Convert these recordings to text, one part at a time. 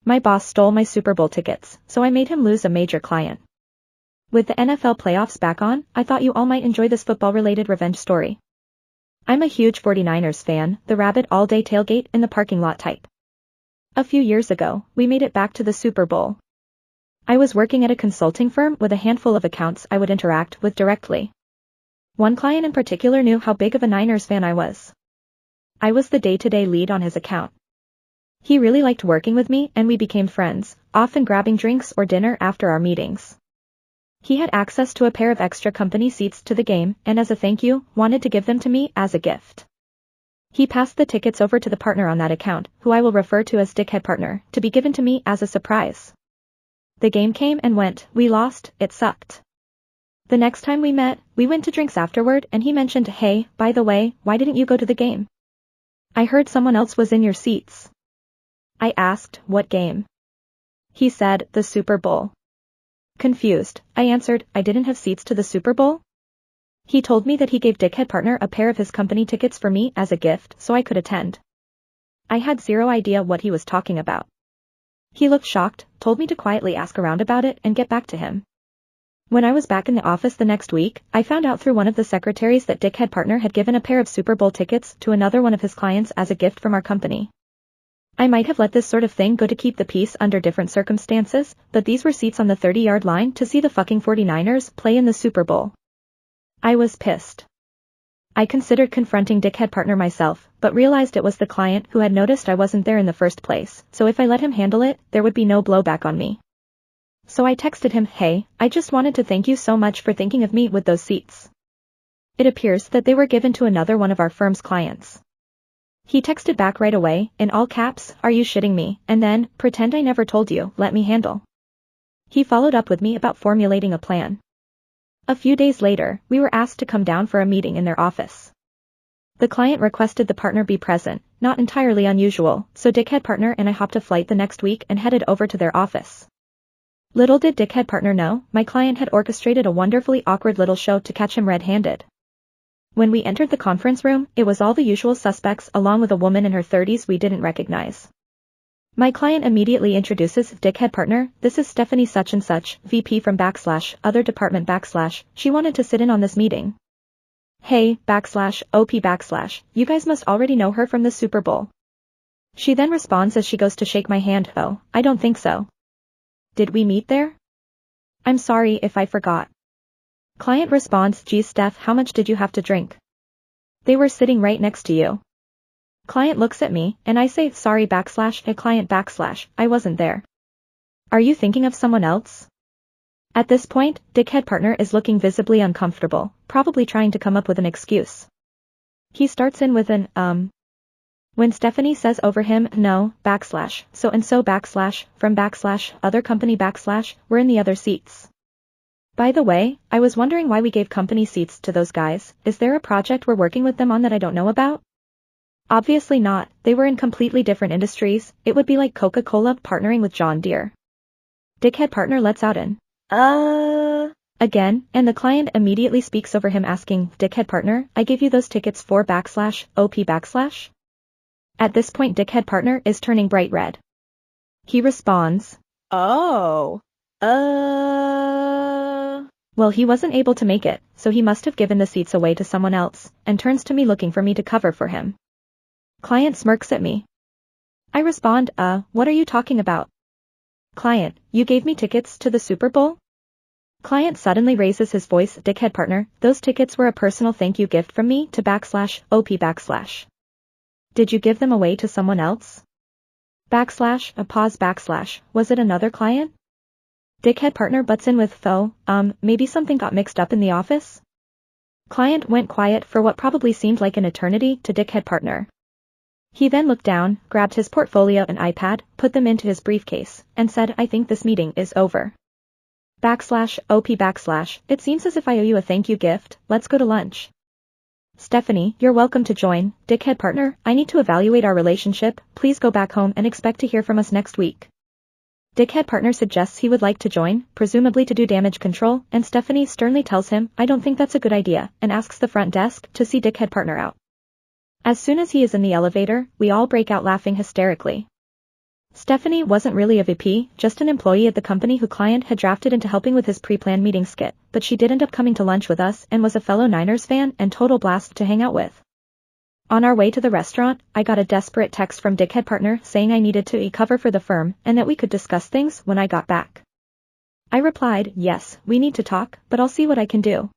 My boss stole my Super Bowl tickets, so I made him lose a major client. With the NFL playoffs back on, I thought you all might enjoy this football-related revenge story. I'm a huge 49ers fan, the rabbit all-day tailgate in the parking lot type. A few years ago, we made it back to the Super Bowl. I was working at a consulting firm with a handful of accounts I would interact with directly. One client in particular knew how big of a Niners fan I was. I was the day-to-day lead on his account. He really liked working with me and we became friends, often grabbing drinks or dinner after our meetings. He had access to a pair of extra company seats to the game and as a thank you, wanted to give them to me as a gift. He passed the tickets over to the partner on that account, who I will refer to as Dickhead Partner, to be given to me as a surprise. The game came and went, we lost, it sucked. The next time we met, we went to drinks afterward and he mentioned, hey, by the way, why didn't you go to the game? I heard someone else was in your seats. I asked, what game? He said, the Super Bowl. Confused, I answered, I didn't have seats to the Super Bowl? He told me that he gave Dickhead Partner a pair of his company tickets for me as a gift so I could attend. I had zero idea what he was talking about. He looked shocked, told me to quietly ask around about it and get back to him. When I was back in the office the next week, I found out through one of the secretaries that Dickhead Partner had given a pair of Super Bowl tickets to another one of his clients as a gift from our company. I might have let this sort of thing go to keep the peace under different circumstances, but these were seats on the 30-yard line to see the fucking 49ers play in the Super Bowl. I was pissed. I considered confronting Dickhead Partner myself, but realized it was the client who had noticed I wasn't there in the first place, so if I let him handle it, there would be no blowback on me. So I texted him, hey, I just wanted to thank you so much for thinking of me with those seats. It appears that they were given to another one of our firm's clients. He texted back right away, in all caps, are you shitting me, and then, pretend I never told you, let me handle. He followed up with me about formulating a plan. A few days later, we were asked to come down for a meeting in their office. The client requested the partner be present, not entirely unusual, so Dickhead Partner and I hopped a flight the next week and headed over to their office. Little did Dickhead Partner know, my client had orchestrated a wonderfully awkward little show to catch him red-handed. When we entered the conference room, it was all the usual suspects along with a woman in her 30s we didn't recognize. My client immediately introduces Dickhead Partner, this is Stephanie such and such, VP from / other department / she wanted to sit in on this meeting. Hey, / OP / you guys must already know her from the Super Bowl. She then responds as she goes to shake my hand, oh, I don't think so. Did we meet there? I'm sorry if I forgot. Client responds, geez Steph, how much did you have to drink? They were sitting right next to you. Client looks at me, and I say, sorry / a client / I wasn't there. Are you thinking of someone else? At this point, Dickhead Partner is looking visibly uncomfortable, probably trying to come up with an excuse. He starts in with an, When Stephanie says over him, no, / so and so / from / other company / we're in the other seats. By the way, I was wondering why we gave company seats to those guys, is there a project we're working with them on that I don't know about? Obviously not, they were in completely different industries, it would be like Coca-Cola partnering with John Deere. Dickhead Partner lets out an, again, and the client immediately speaks over him asking, Dickhead Partner, I gave you those tickets for / OP /. At this point Dickhead Partner is turning bright red. He responds, oh, Well, he wasn't able to make it, so he must have given the seats away to someone else, and turns to me looking for me to cover for him. Client smirks at me. I respond, what are you talking about? Client, you gave me tickets to the Super Bowl? Client suddenly raises his voice, Dickhead Partner, those tickets were a personal thank you gift from me to / OP /. Did you give them away to someone else? / a pause / was it another client? Dickhead Partner butts in with, maybe something got mixed up in the office? Client went quiet for what probably seemed like an eternity to Dickhead Partner. He then looked down, grabbed his portfolio and iPad, put them into his briefcase, and said, I think this meeting is over. / OP / it seems as if I owe you a thank you gift, let's go to lunch. Stephanie, you're welcome to join, Dickhead Partner, I need to evaluate our relationship, please go back home and expect to hear from us next week. Dickhead Partner suggests he would like to join, presumably to do damage control, and Stephanie sternly tells him, I don't think that's a good idea, and asks the front desk to see Dickhead Partner out. As soon as he is in the elevator, we all break out laughing hysterically. Stephanie wasn't really a VP, just an employee at the company who client had drafted into helping with his pre-planned meeting skit, but she did end up coming to lunch with us and was a fellow Niners fan and total blast to hang out with. On our way to the restaurant, I got a desperate text from Dickhead Partner saying I needed to cover for the firm and that we could discuss things when I got back. I replied, yes, we need to talk, but I'll see what I can do.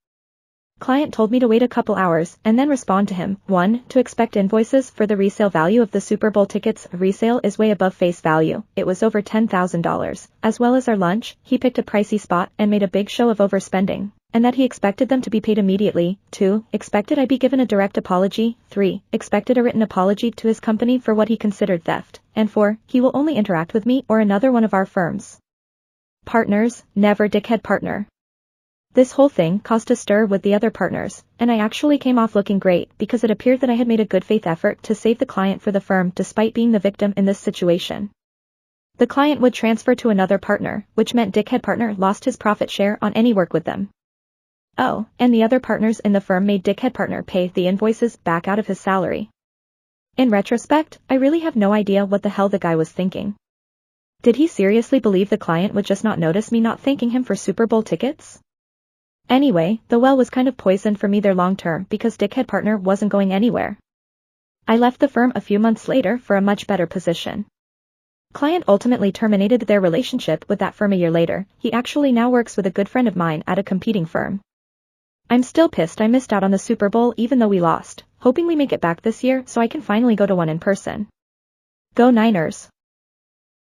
Client told me to wait a couple hours and then respond to him. 1. To expect invoices for the resale value of the Super Bowl tickets. Resale is way above face value. It was over $10,000. As well as our lunch, he picked a pricey spot and made a big show of overspending, and that he expected them to be paid immediately. 2. Expected I be given a direct apology. 3. Expected a written apology to his company for what he considered theft. And 4. He will only interact with me or another one of our firms. Partners, never Dickhead Partner. This whole thing caused a stir with the other partners, and I actually came off looking great because it appeared that I had made a good faith effort to save the client for the firm despite being the victim in this situation. The client would transfer to another partner, which meant Dickhead Partner lost his profit share on any work with them. Oh, and the other partners in the firm made Dickhead Partner pay the invoices back out of his salary. In retrospect, I really have no idea what the hell the guy was thinking. Did he seriously believe the client would just not notice me not thanking him for Super Bowl tickets? Anyway, the well was kind of poisoned for me there long term because Dickhead Partner wasn't going anywhere. I left the firm a few months later for a much better position. Client ultimately terminated their relationship with that firm a year later. He actually now works with a good friend of mine at a competing firm. I'm still pissed I missed out on the Super Bowl even though we lost, hoping we make it back this year so I can finally go to one in person. Go Niners!